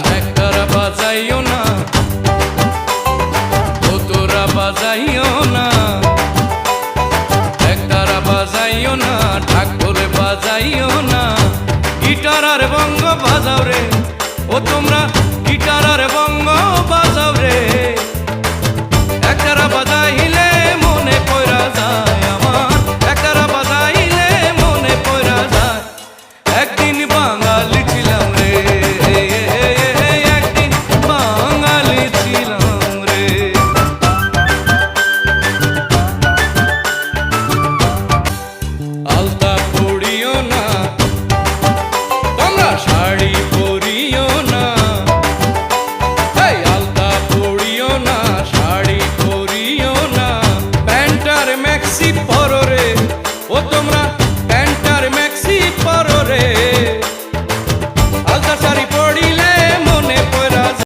tractor বাজাইও না, ও তোরা বাজাইও না, ট্রাক্টর বাজাইও না, ঢাকুর বাজাইও না, গিটার আর বঙ্গ বাজাও রে, ও তোমরা গিটার আর বঙ্গ